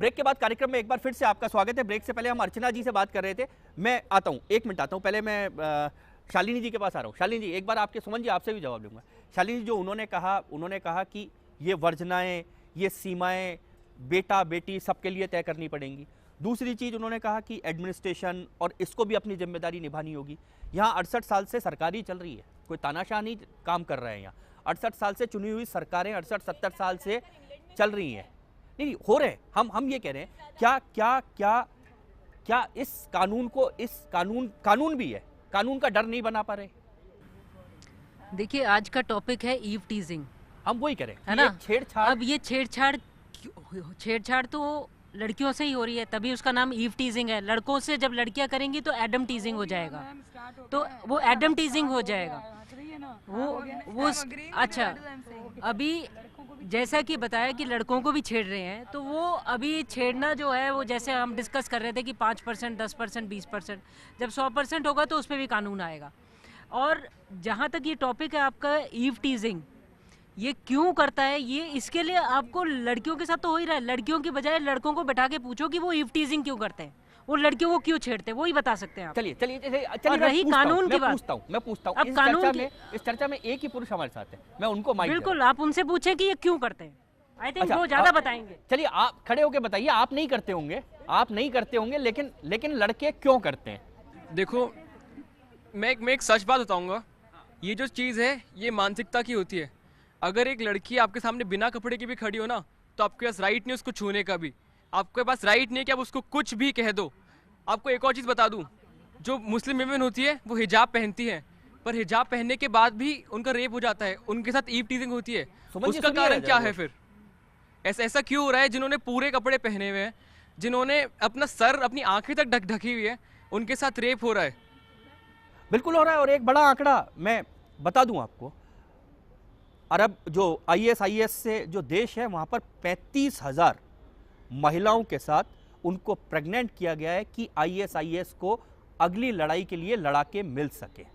Break के बाद कार्यक्रम में एक बार फिर से आपका स्वागत है। ब्रेक से पहले हम अर्चना जी से बात कर रहे थे। मैं आता हूँ, 1 मिनट आता हूँ। पहले मैं शालिनी जी के पास आ रहा हूँ। शालिनी जी, एक बार आपके, सुमन जी आपसे भी जवाब लूँगा। शालिनी जी, जो उन्होंने कहा कि ये वर्जनाएँ, ये सीमाएँ बेटा बेटी सबके लिए तय करनी पड़ेंगी। दूसरी चीज़ उन्होंने कहा कि एडमिनिस्ट्रेशन और इसको भी अपनी जिम्मेदारी निभानी होगी। यहाँ 68 साल से सरकारी चल रही है, कोई तानाशाह नहीं काम कर रहे हैं यहाँ। 68 साल से चुनी हुई सरकारें 68-70 साल से चल रही हैं। नहीं हो रहे, हम ये कह रहे हैं, क्या क्या क्या क्या इस कानून को, इस कानून भी है, कानून का डर नहीं बना पा रहे? देखिए, आज का टॉपिक है ईव टीजिंग, हम वही करें, है ना? छेड़छाड़। अब ये छेड़छाड़ तो लड़कियों से ही हो रही है, तभी उसका नाम ईव टीजिंग है। लड़कों से जब लड़कियां करेंगी तो एडम टीजिंग हो जाएगा, तो वो एडम टीजिंग हो जाएगा। वो अच्छा, अभी जैसा कि बताया कि लड़कों को भी छेड़ रहे हैं, तो वो अभी छेड़ना जो है वो जैसे हम डिस्कस कर रहे थे कि 5%, 10%, 20%, जब 100% होगा तो उस पर भी कानून आएगा। और जहाँ तक ये टॉपिक है आपका ईव टीजिंग, ये क्यों करता है, ये इसके लिए आपको लड़कियों के साथ तो हो ही रहा है। लड़कियों की बजाय लड़कों को बैठा के पूछो कि वो ईव टीजिंग क्यों करते हैं, वो लड़कियों को क्यों छेड़ते हैं, वो ही बता सकते हैं आप। चलिए रही कानून की बात, मैं पूछता हूँ, इस चर्चा में एक ही पुरुष हमारे साथ है, मैं उनको माइक बिल्कुल आप उनसे पूछें कि ये क्यों करते हैं। आई थिंक वो ज्यादा बताएंगे। चलिए आप खड़े होके बताइए, आप नहीं करते होंगे, लेकिन लड़के क्यों करते हैं? देखो, मैं एक सच बात बताऊंगा। ये जो चीज़ है ये मानसिकता की होती है। अगर एक लड़की आपके सामने बिना कपड़े की भी खड़ी हो ना, तो आपके पास राइट नहीं उसको छूने का भी। आपके पास राइट नहीं कि आप उसको कुछ भी कह दो। आपको एक और चीज़ बता दूं, जो मुस्लिम विमेन होती है वो हिजाब पहनती हैं, पर हिजाब पहनने के बाद भी उनका रेप हो जाता है, उनके साथ ईव टीजिंग होती है। उसका कारण क्या है फिर? ऐसा क्यों हो रहा है? जिन्होंने पूरे कपड़े पहने हुए हैं, जिन्होंने अपना सर, अपनी आंखें तक ढकी हुई है, उनके साथ रेप हो रहा है। बिल्कुल हो रहा है। और एक बड़ा आंकड़ा मैं बता दूं आपको, अरब जो ISIS से जो देश है, वहां पर 35,000 महिलाओं के साथ उनको प्रेग्नेंट किया गया है कि ISIS को अगली लड़ाई के लिए लड़ाके मिल सके।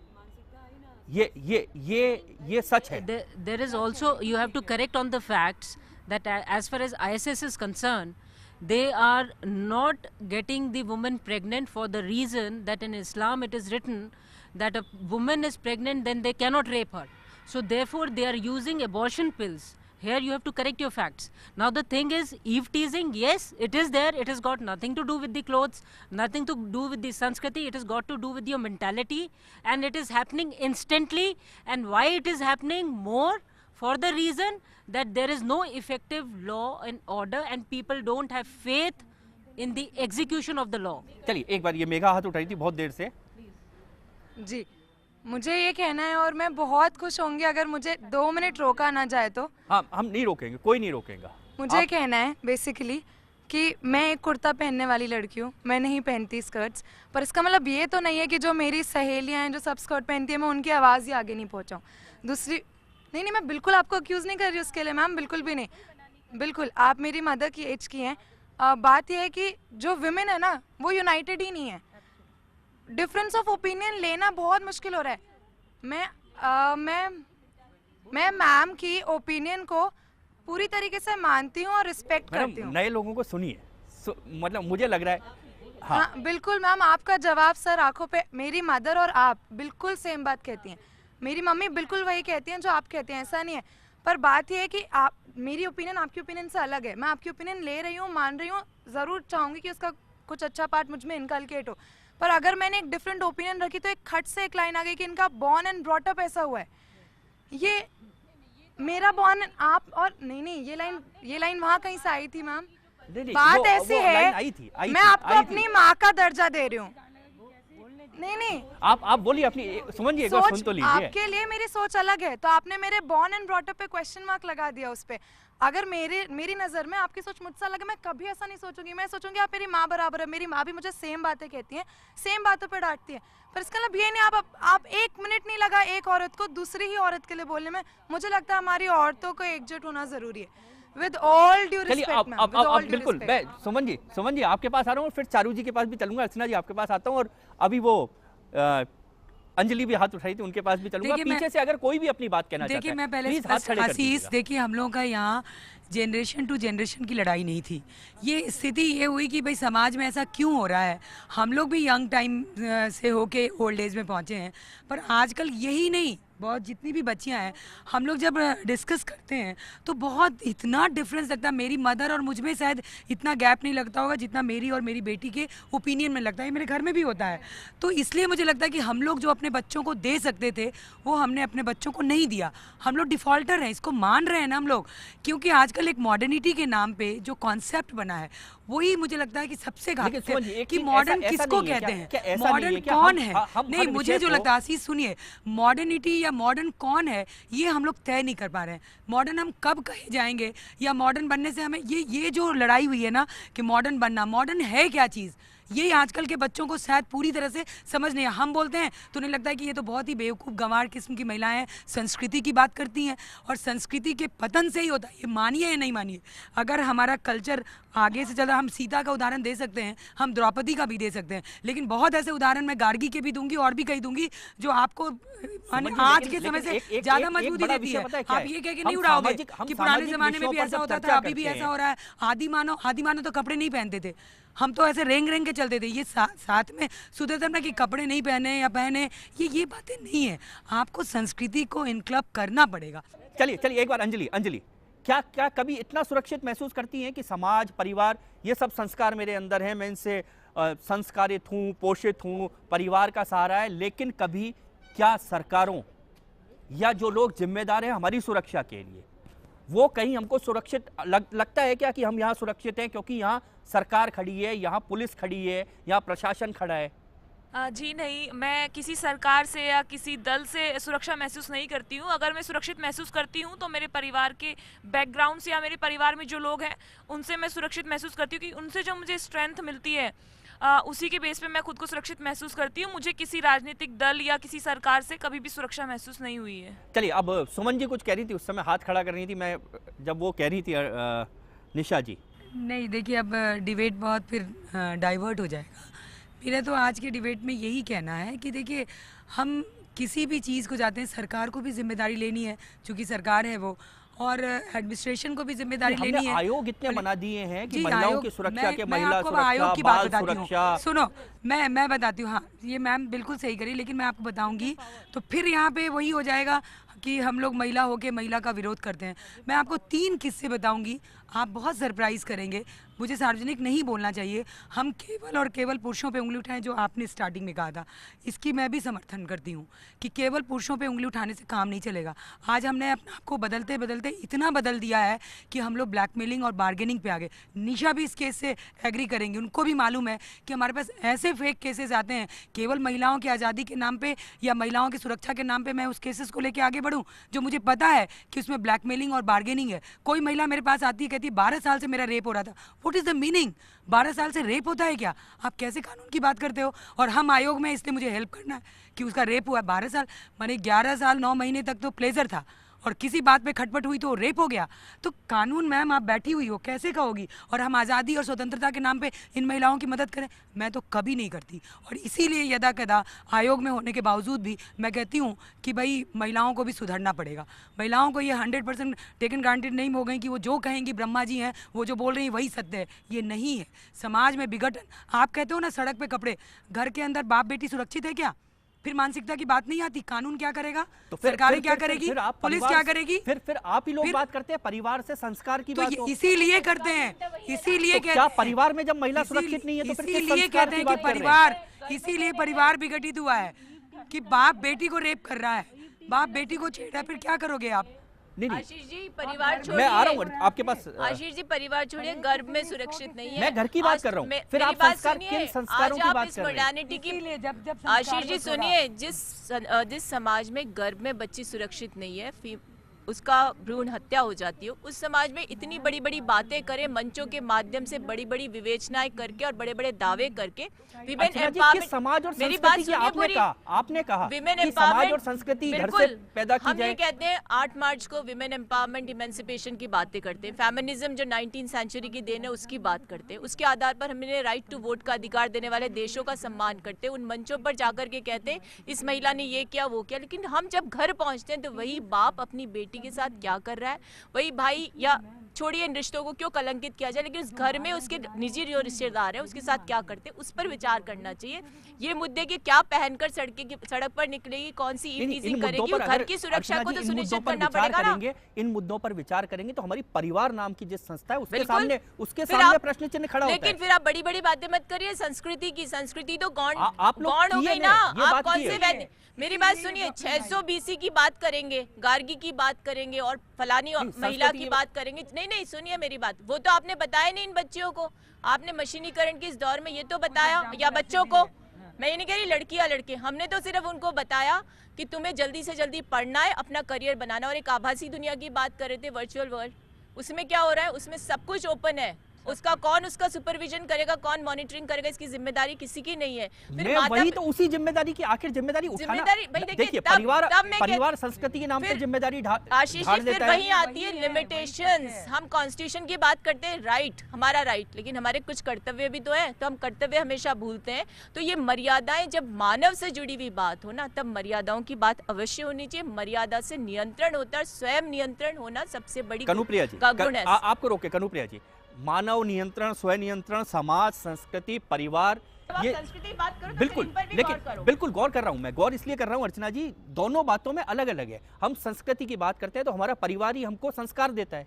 ये सच है। There is also, you have to correct on the facts that as far as ISIS is concerned, they are not getting the woman pregnant for the reason that in Islam it is written that a woman is pregnant, then they cannot rape her. So therefore they are using abortion pills. Here you have to correct your facts. Now the thing is, eve teasing, yes, it is there. It has got nothing to do with the clothes, nothing to do with the Sanskriti. It has got to do with your mentality, and it is happening instantly. And why it is happening more? For the reason that there is no effective law and order, and people don't have faith in the execution of the law. चलिए, एक बार ये मेघा हाथ उठाई थी बहुत देर से। जी, मुझे ये कहना है, और मैं बहुत खुश होंगी अगर मुझे 2 मिनट रोका ना जाए तो। हाँ, हम नहीं रोकेंगे, कोई नहीं रोकेगा। मुझे कहना है बेसिकली कि मैं एक कुर्ता पहनने वाली लड़की हूँ, मैं नहीं पहनती स्कर्ट्स, पर इसका मतलब ये तो नहीं है कि जो मेरी सहेलियाँ हैं जो सब स्कर्ट पहनती है, मैं उनकी आवाज़ ही आगे नहीं पहुँचाऊँ। दूसरी, नहीं, मैं बिल्कुल आपको अक्यूज़ नहीं कर रही उसके लिए मैम, बिल्कुल भी नहीं। बिल्कुल, आप मेरी मदर की एज की हैं। बात यह है कि जो विमेन है ना, वो यूनाइटेड ही नहीं है। डिफरेंस ऑफ ओपिनियन लेना बहुत मुश्किल हो रहा है। मैं मैम की ओपिनियन को पूरी तरीके से मानती हूँ और रिस्पेक्ट करती हूँ। नए लोगों को सुनिए, मतलब मुझे लग रहा है। हाँ बिल्कुल मैम, आपका जवाब सर आंखों पे। मेरी मदर और आप बिल्कुल सेम बात कहती हैं, मेरी मम्मी बिल्कुल वही कहती हैं जो आप कहते हैं, ऐसा नहीं है। पर बात यह है कि आप, मेरी ओपिनियन आपकी ओपिनियन से अलग है। मैं आपकी ओपिनियन ले रही हूँ, मान रही हूँ, ज़रूर चाहूँगी कि उसका कुछ अच्छा पार्ट मुझ में इनकलकेट हो। पर अगर मैंने एक डिफरेंट ओपिनियन रखी तो एक खट से एक लाइन आ गई कि इनका बॉर्न एंड ब्रॉट अप ऐसा हुआ है। ये मेरा बॉर्न, आप और नहीं, ये लाइन वहाँ कहीं से आई थी मैम। बात ऐसी है, मैं आपको अपनी माँ का दर्जा दे रही हूँ। नहीं, आप बोलिए अपनी, सुमन जी एक बार सुन तो लीजिए। आपके लिए मेरी सोच अलग है, तो आपने मेरे बॉर्न एंड ब्रॉट अप पे क्वेश्चन मार्क लगा दिया उस पे। अगर मेरी नज़र में आपकी सोच मुझसे अलग है, मैं कभी ऐसा नहीं सोचूंगी। मैं सोचूंगी आप मेरी माँ बराबर है, मेरी माँ भी मुझे सेम बातें कहती हैं, सेम बातों पे डांटती है। पर इसका मतलब ये नहीं आप 1 मिनट नहीं लगा एक औरत को दूसरी ही औरत के लिए बोलने में। मुझे लगता है हमारी औरतों को एकजुट होना जरूरी है। With all due respect ma'am, with all due बिल्कुल। मैं सुमन जी आपके पास आ रहा हूँ, फिर चारू जी के पास भी चलूंगा, अर्चना जी आपके पास आता हूँ, और अभी वो अंजलि भी हाथ उठाई थी, उनके पास भी चलूंगा। पीछे से अगर कोई भी अपनी बात कहना चाहता है, देखिए मैं पहले आशीष, देखिए हम लोगों का यहाँ जनरेशन टू जनरेशन की लड़ाई नहीं थी। ये स्थिति ये हुई कि भाई समाज में ऐसा क्यों हो रहा है। हम लोग भी यंग टाइम से होके ओल्ड एज में पहुँचे हैं, पर आजकल यही नहीं, बहुत जितनी भी बच्चियां हैं, हम लोग जब डिस्कस करते हैं तो बहुत इतना डिफरेंस लगता है। मेरी मदर और मुझ में शायद इतना गैप नहीं लगता होगा जितना मेरी और मेरी बेटी के ओपिनियन में लगता है। मेरे घर में भी होता है। तो इसलिए मुझे लगता है कि हम लोग जो अपने बच्चों को दे सकते थे वो हमने अपने बच्चों को नहीं दिया। हम लोग डिफ़ॉल्टर हैं, इसको मान रहे हैं ना हम लोग, क्योंकि आजकल एक मॉडर्निटी के नाम पे जो कॉन्सेप्ट बना है वही मुझे लगता है कि सबसे घातक है कि मॉडर्न किसको कहते हैं, मॉडर्न कौन है। नहीं, मुझे जो लगता है, आशीष सुनिए, मॉडर्निटी या मॉडर्न कौन है ये हम लोग तय नहीं कर पा रहे हैं। मॉडर्न हम कब कहे जाएंगे, या मॉडर्न बनने से हमें ये जो लड़ाई हुई है ना कि मॉडर्न बनना, मॉडर्न है क्या चीज़, ये आजकल के बच्चों को शायद पूरी तरह से समझ नहीं है। हम बोलते हैं तो उन्हें लगता है कि ये तो बहुत ही बेवकूफ़ गंवार किस्म की महिलाएं हैं, संस्कृति की बात करती हैं, और संस्कृति के पतन से ही होता है। ये मानिए या नहीं मानिए, अगर हमारा कल्चर आगे से चला, हम सीता का उदाहरण दे सकते हैं, हम द्रौपदी का भी दे सकते हैं, लेकिन बहुत ऐसे उदाहरण मैं गार्गी के भी दूंगी और भी कहीं दूंगी जो आपको आज के समय से ज़्यादा मजबूती देती है। आप ये कह के नहीं उड़ाओगे कि पुराने ज़माने में भी ऐसा होता था, अभी भी ऐसा हो रहा है। आदि मानव तो कपड़े नहीं पहनते थे, हम तो ऐसे रेंग के चलते थे। ये साथ में सुधरता ना कि कपड़े नहीं पहने या पहने, ये बातें नहीं है। आपको संस्कृति को इनक्लब करना पड़ेगा। चलिए एक बार अंजलि, क्या कभी इतना सुरक्षित महसूस करती हैं कि समाज, परिवार, ये सब संस्कार मेरे अंदर हैं, मैं इनसे संस्कारित हूँ, पोषित हूँ, परिवार का सहारा है, लेकिन कभी क्या सरकारों या जो लोग जिम्मेदार हैं हमारी सुरक्षा के लिए, वो कहीं हमको सुरक्षित लगता है क्या कि हम यहाँ सुरक्षित हैं क्योंकि यहाँ सरकार खड़ी है, यहाँ पुलिस खड़ी है, यहाँ प्रशासन खड़ा है? जी नहीं, मैं किसी सरकार से या किसी दल से सुरक्षा महसूस नहीं करती हूँ। अगर मैं सुरक्षित महसूस करती हूँ तो मेरे परिवार के बैकग्राउंड से या मेरे परिवार में जो लोग हैं उनसे मैं सुरक्षित महसूस करती हूँ, कि उनसे जो मुझे स्ट्रेंथ मिलती है उसी के बेस पे मैं खुद को सुरक्षित महसूस करती हूँ। मुझे किसी राजनीतिक दल या किसी सरकार से कभी भी सुरक्षा महसूस नहीं हुई है। चलिए, अब सुमन जी कुछ कह रही थी, उस समय हाथ खड़ा कर रही थी, मैं जब वो कह रही थी निशा जी। नहीं, देखिए, अब डिबेट बहुत फिर डाइवर्ट हो जाएगा। मेरा तो आज के डिबेट में यही कहना है कि देखिए, हम किसी भी चीज़ को जाते हैं, सरकार को भी जिम्मेदारी लेनी है, चूँकि सरकार है वो, और एडमिनिस्ट्रेशन को भी जिम्मेदारी लेनी है। आयोग इतने बना दिए हैं कि महिलाओं की सुरक्षा के, महिला सुरक्षा, आयोग की बात बताती हूँ। सुनो, मैं बताती हूँ। हाँ, ये मैम बिल्कुल सही करी, लेकिन मैं आपको बताऊंगी तो फिर यहाँ पे वही हो जाएगा कि हम लोग महिला होके महिला का विरोध करते हैं। मैं आपको 3 किस्से बताऊंगी, आप बहुत सरप्राइज करेंगे। मुझे सार्वजनिक नहीं बोलना चाहिए, हम केवल और केवल पुरुषों पे उंगली उठाएं, जो आपने स्टार्टिंग में कहा था, इसकी मैं भी समर्थन करती हूँ कि केवल पुरुषों पे उंगली उठाने से काम नहीं चलेगा। आज हमने अपने आप को बदलते बदलते इतना बदल दिया है कि हम लोग ब्लैकमेलिंग और बार्गेनिंग पे आ गए। निशा भी इस केस से एग्री करेंगी, उनको भी मालूम है कि हमारे पास ऐसे फेक केसेस आते हैं, केवल महिलाओं की आज़ादी के नाम पे या महिलाओं की सुरक्षा के नाम पे मैं उस केसेस को लेकर आगे बढ़ूँ जो मुझे पता है कि उसमें ब्लैकमेलिंग और बार्गेनिंग है। कोई महिला मेरे पास आती है, कहती है 12 साल से मेरा रेप हो रहा था। What is the meaning? 12 साल से रेप होता है क्या? आप कैसे कानून की बात करते हो? और हम आयोग में, इसलिए मुझे हेल्प करना है कि उसका रेप हुआ है 12 साल, माने 11 साल 9 महीने तक तो प्लेजर था, और किसी बात पे खटपट हुई तो रेप हो गया। तो कानून, मैम आप बैठी हुई हो, कैसे कहोगी? और हम आज़ादी और स्वतंत्रता के नाम पे इन महिलाओं की मदद करें? मैं तो कभी नहीं करती। और इसीलिए यदा कदा आयोग में होने के बावजूद भी मैं कहती हूँ कि भाई महिलाओं को भी सुधरना पड़ेगा। महिलाओं को ये 100% टेकन ग्रांटेड नहीं हो गई कि वो जो कहेंगी ब्रह्मा जी हैं, वो जो बोल रही हैं वही सत्य है। ये नहीं है। समाज में विघटन, आप कहते हो ना सड़क पे कपड़े, घर के अंदर बाप बेटी सुरक्षित है क्या? फिर मानसिकता की बात नहीं आती। कानून क्या करेगा? तो सरकारें क्या करेगी? पुलिस क्या करेगी? फिर आप ही लोग बात करते हैं परिवार से संस्कार की बात। तो इसीलिए करते हैं, इसीलिए तो क्या परिवार में जब महिला सुरक्षित नहीं है तो फिर इसीलिए कहते हैं कि परिवार, इसीलिए परिवार विघटित हुआ है कि बाप बेटी को रेप कर रहा है, बाप बेटी को छेड़ रहा है। फिर क्या करोगे आप? नहीं, आशीष जी, परिवार छोड़िए, मैं आ रहा हूँ आपके पास। आशीष जी, परिवार छोड़िए, गर्भ में सुरक्षित नहीं है। मैं घर की बात कर रहा हूँ, फिर आप संस्कार, किन संस्कारों की बात कर रहे हैं? जब आशीष जी सुनिए, जिस समाज में गर्भ में बच्ची सुरक्षित नहीं है, उसका भ्रूण हत्या हो जाती है, उस समाज में इतनी बड़ी बड़ी बातें करें, मंचों के माध्यम से बड़ी बड़ी विवेचनाएं करके और बड़े बड़े दावे करके विमेन एम्पावरमेंट, समाज और मेरी बात संस्कृति सुनिए, आपने कहा विमेन कि समाज और संस्कृति घर से पैदा की हम जाए। ये कहते हैं 8 मार्च को विमेन एम्पावरमेंट, इमेंसिपेशन की बातें करते हैं, फेमिनिज्म जो 19th सेंचुरी की देन है उसकी बात करते हैं, उसके आधार पर हमने राइट टू वोट का अधिकार देने वाले देशों का सम्मान करते हैं, उन मंचों पर जाकर के कहते हैं इस महिला ने ये किया वो किया, लेकिन हम जब घर पहुंचते हैं तो वही बाप अपनी बेटी बेटी के साथ क्या कर रहा है, वही भाई या छोड़िए इन रिश्तों को क्यों कलंकित किया जाए, लेकिन उस घर में उसके निजी जो रिश्तेदार है उसके साथ क्या करते हैं उस पर विचार करना चाहिए। ये मुद्दे कि क्या पहनकर सड़क पर निकलेगी, कौन सी इन ईटीजिंग मुद्दों करेगी, पर घर अगर की सुरक्षा को अर्चना तो जी इन मुद्दों सुनिश्चित पर करना विचार पड़ेगा ना। करेंगे, इन मुद्दों पर विचार करेंगे तो हमारी परिवार नाम की जिस संस्था है उसके बिल्कुल। उसके फिर सामने आप- प्रश्न चिन्ह खड़ा होता है। लेकिन फिर आप बड़ी बड़ी बातें मत करिए संस्कृति की, संस्कृति तो गौण आप लोग गौण हो किए गई ने, ना। ये आप बात कौन की से है। वैद्य, मेरी बात सुनिए, 600 BC की बात करेंगे, गार्गी की बात करेंगे और फलानी नहीं, महिला संस्कृति की की बात करेंगे। नहीं नहीं सुनिए मेरी बात, वो तो आपने बताया नहीं इन बच्चियों को, आपने मशीनीकरण के इस दौर में ये तो बताया, या बच्चों को, मैं ये नहीं कह रही लड़कियां लड़के, हमने तो सिर्फ उनको बताया कि तुम्हें जल्दी से जल्दी पढ़ना है, अपना करियर बनाना। और एक आभासी दुनिया की बात कर रहे थे, वर्चुअल वर्ल्ड, उसमें क्या हो रहा है, उसमें सब कुछ ओपन है, उसका कौन उसका सुपरविजन करेगा, कौन मॉनिटरिंग करेगा, इसकी जिम्मेदारी किसी की नहीं है। फिर मैं वही तो उसी जिम्मेदारी की आखिर जिम्मेदारी उठाना, जिम्मेदारी भाई देखिए, तब मैं परिवार संस्कृति के नाम पे फिर जिम्मेदारी आशीष ढाल जी, फिर देता है। वही आती है लिमिटेशंस। हम कॉन्स्टिट्यूशन की बात करते हैं, राइट, हमारा राइट, लेकिन हमारे कुछ कर्तव्य भी तो है, तो हम कर्तव्य हमेशा भूलते हैं। तो ये मर्यादाएं, जब मानव से जुड़ी हुई बात हो ना, तब मर्यादाओं की बात अवश्य होनी चाहिए। मर्यादा से नियंत्रण होता है, स्वयं नियंत्रण होना सबसे बड़ी कनुप्रिया जी, का गुण है। आपको रोके कनुप्रिया जी, मानव नियंत्रण, स्वयं नियंत्रण, समाज, संस्कृति, परिवार, ये संस्कृति की बात करो तो बिल्कुल, फिर इन पर भी लेकिन गौर करो। बिल्कुल गौर कर रहा हूं मैं, गौर इसलिए कर रहा हूं अर्चना जी, दोनों बातों में अलग अलग है। हम संस्कृति की बात करते हैं तो हमारा परिवार ही हमको संस्कार देता है,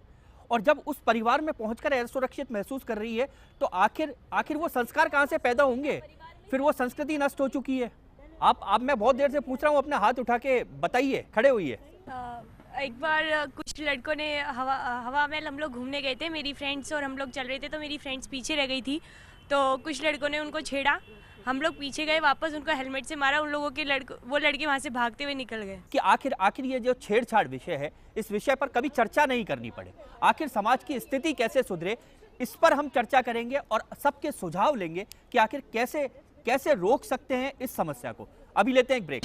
और जब उस परिवार में पहुंचकर असुरक्षित महसूस कर रही है तो आखिर वो संस्कार कहां से पैदा होंगे, फिर वो संस्कृति नष्ट हो चुकी है। आप मैं बहुत देर से पूछ रहा हूं, अपना हाथ उठा के बताइए, खड़े होइए। एक बार कुछ लड़कों ने हवा महल हम लोग घूमने गए थे, मेरी फ्रेंड्स और हम लोग चल रहे थे, तो मेरी फ्रेंड्स पीछे रह गई थी, तो कुछ लड़कों ने उनको छेड़ा, हम लोग पीछे गए, वापस उनको हेलमेट से मारा, उन लोगों के वो लड़के वहाँ से भागते हुए निकल गए। कि आखिर ये जो छेड़छाड़ विषय है, इस विषय पर कभी चर्चा नहीं करनी पड़े, आखिर समाज की स्थिति कैसे सुधरे, इस पर हम चर्चा करेंगे और सबके सुझाव लेंगे कि आखिर कैसे रोक सकते हैं इस समस्या को। अभी लेते हैं एक ब्रेक।